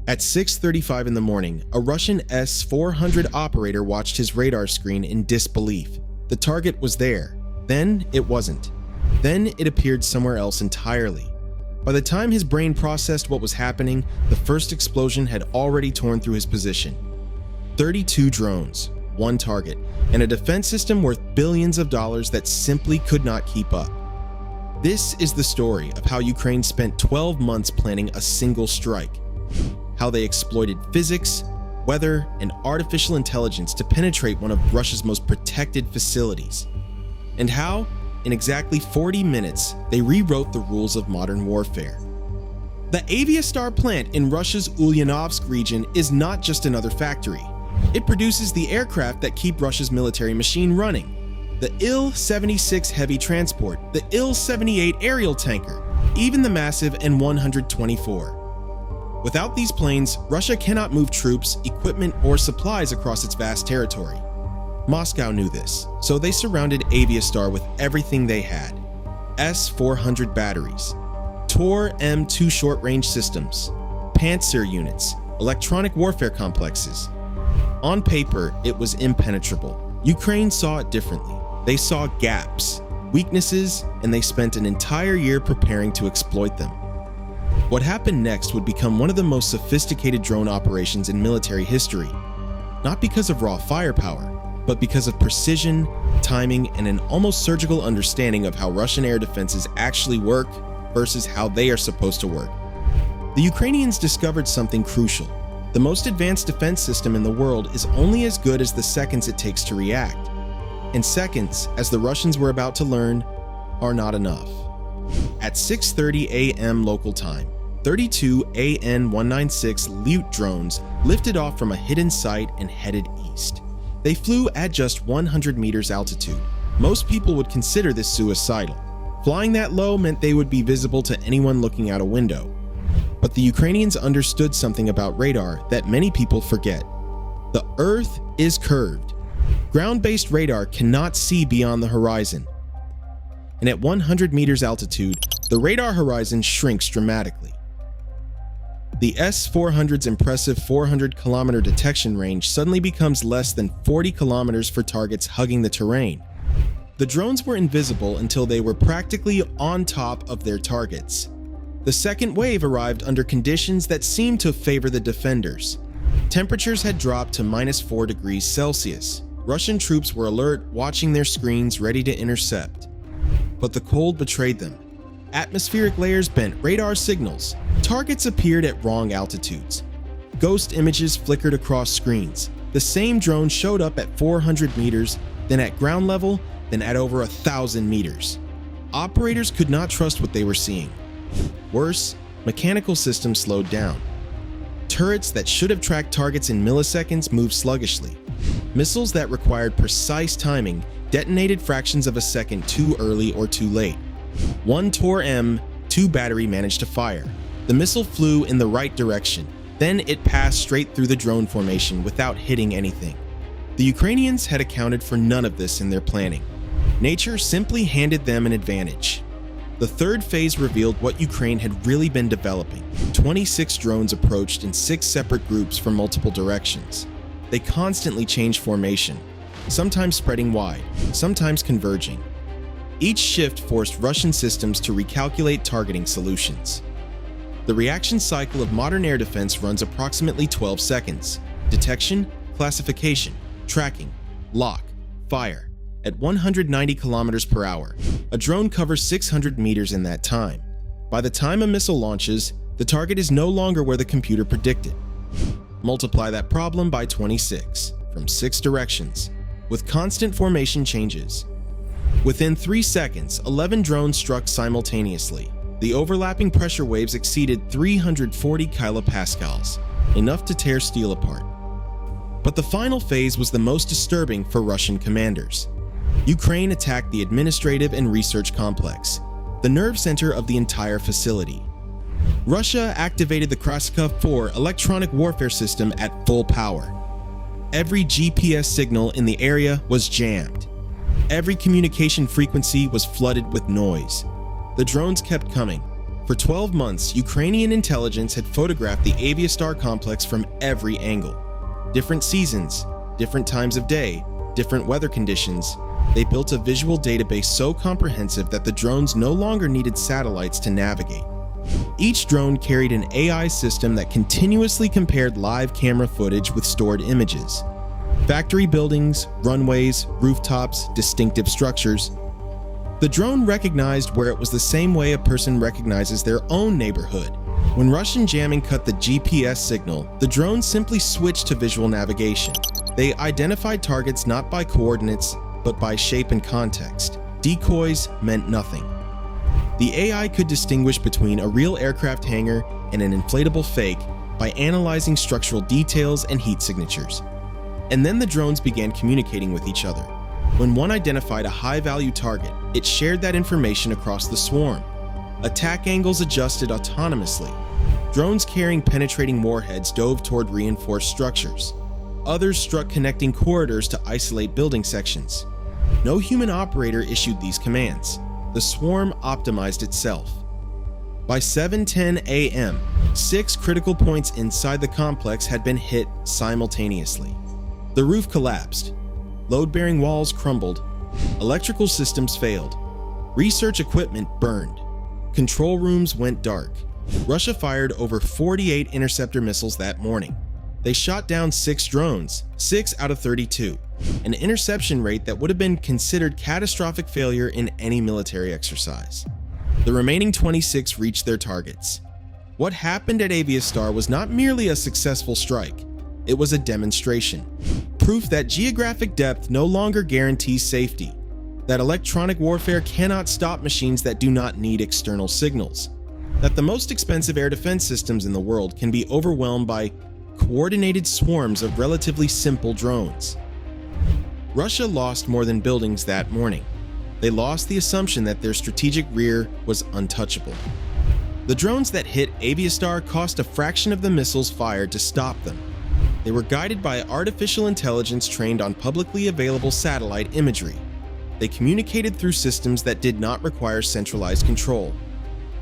At 6:35 in the morning, a Russian S-400 operator watched his radar screen in disbelief. The target was there. Then it wasn't. Then it appeared somewhere else entirely. By the time his brain processed what was happening, the first explosion had already torn through his position. 32 drones, one target, and a defense system worth billions of dollars that simply could not keep up. This is the story of how Ukraine spent 12 months planning a single strike, how they exploited physics, weather, and artificial intelligence to penetrate one of Russia's most protected facilities, and how, in exactly 40 minutes, they rewrote the rules of modern warfare. The Aviastar plant in Russia's Ulyanovsk region is not just another factory. It produces the aircraft that keep Russia's military machine running. The Il-76 heavy transport, the Il-78 aerial tanker, even the massive N-124. Without these planes, Russia cannot move troops, equipment, or supplies across its vast territory. Moscow knew this, so they surrounded Aviastar with everything they had: S-400 batteries, Tor M2 short-range systems, Pantsir units, electronic warfare complexes. On paper, it was impenetrable. Ukraine saw it differently. They saw gaps, weaknesses, and they spent an entire year preparing to exploit them. What happened next would become one of the most sophisticated drone operations in military history, not because of raw firepower, but because of precision, timing, and an almost surgical understanding of how Russian air defenses actually work versus how they are supposed to work. The Ukrainians discovered something crucial. The most advanced defense system in the world is only as good as the seconds it takes to react. And seconds, as the Russians were about to learn, are not enough. At 6:30 a.m. local time, 32 AN-196 Lyut drones lifted off from a hidden site and headed east. They flew at just 100 meters altitude. Most people would consider this suicidal. Flying that low meant they would be visible to anyone looking out a window. But the Ukrainians understood something about radar that many people forget. The Earth is curved. Ground-based radar cannot see beyond the horizon. And at 100 meters altitude, the radar horizon shrinks dramatically. The S-400's impressive 400-kilometer detection range suddenly becomes less than 40 kilometers for targets hugging the terrain. The drones were invisible until they were practically on top of their targets. The second wave arrived under conditions that seemed to favor the defenders. Temperatures had dropped to -4 degrees Celsius. Russian troops were alert, watching their screens, ready to intercept. But the cold betrayed them. Atmospheric layers bent radar signals. Targets appeared at wrong altitudes. Ghost images flickered across screens. The same drone showed up at 400 meters, then at ground level, then at over 1,000 meters. Operators could not trust what they were seeing. Worse, mechanical systems slowed down. Turrets that should have tracked targets in milliseconds moved sluggishly. Missiles that required precise timing detonated fractions of a second too early or too late. One Tor M2 battery managed to fire. The missile flew in the right direction. Then it passed straight through the drone formation without hitting anything. The Ukrainians had accounted for none of this in their planning. Nature simply handed them an advantage. The third phase revealed what Ukraine had really been developing. 26 drones approached in 6 separate groups from multiple directions. They constantly changed formation, sometimes spreading wide, sometimes converging. Each shift forced Russian systems to recalculate targeting solutions. The reaction cycle of modern air defense runs approximately 12 seconds. Detection, classification, tracking, lock, fire. At 190 kilometers per hour, a drone covers 600 meters in that time. By the time a missile launches, the target is no longer where the computer predicted. Multiply that problem by 26, from 6 directions, with constant formation changes. Within 3 seconds, 11 drones struck simultaneously. The overlapping pressure waves exceeded 340 kilopascals, enough to tear steel apart. But the final phase was the most disturbing for Russian commanders. Ukraine attacked the administrative and research complex, the nerve center of the entire facility. Russia activated the Krasikov-4 electronic warfare system at full power. Every GPS signal in the area was jammed. Every communication frequency was flooded with noise. The drones kept coming, For 12 months, Ukrainian intelligence had photographed the Aviastar complex from every angle. Different seasons, different times of day, different weather conditions. They built a visual database so comprehensive that the drones no longer needed satellites to navigate. Each drone carried an AI system that continuously compared live camera footage with stored images. Factory buildings, runways, rooftops, distinctive structures. The drone recognized where it was the same way a person recognizes their own neighborhood. When Russian jamming cut the GPS signal, the drone simply switched to visual navigation. They identified targets not by coordinates, but by shape and context. Decoys meant nothing. The AI could distinguish between a real aircraft hangar and an inflatable fake by analyzing structural details and heat signatures. And then the drones began communicating with each other. When one identified a high-value target, it shared that information across the swarm. Attack angles adjusted autonomously. Drones carrying penetrating warheads dove toward reinforced structures. Others struck connecting corridors to isolate building sections. No human operator issued these commands. The swarm optimized itself. By 7:10 a.m., 6 critical points inside the complex had been hit simultaneously. The roof collapsed. Load-bearing walls crumbled. Electrical systems failed. Research equipment burned. Control rooms went dark. Russia fired over 48 interceptor missiles that morning. They shot down 6 drones, 6 out of 32, an interception rate that would have been considered catastrophic failure in any military exercise. The remaining 26 reached their targets. What happened at Aviastar was not merely a successful strike, it was a demonstration. Proof that geographic depth no longer guarantees safety, that electronic warfare cannot stop machines that do not need external signals, that the most expensive air defense systems in the world can be overwhelmed by coordinated swarms of relatively simple drones. Russia lost more than buildings that morning. They lost the assumption that their strategic rear was untouchable. The drones that hit Aviastar cost a fraction of the missiles fired to stop them. They were guided by artificial intelligence trained on publicly available satellite imagery. They communicated through systems that did not require centralized control.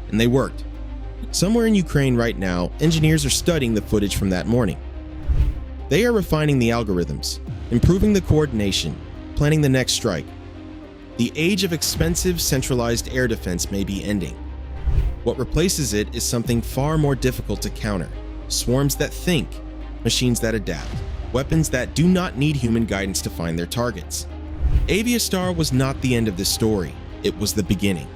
And they worked. Somewhere in Ukraine right now, engineers are studying the footage from that morning. They are refining the algorithms, improving the coordination, planning the next strike. The age of expensive, centralized air defense may be ending. What replaces it is something far more difficult to counter: swarms that think, machines that adapt, weapons that do not need human guidance to find their targets. Aviastar was not the end of this story, it was the beginning.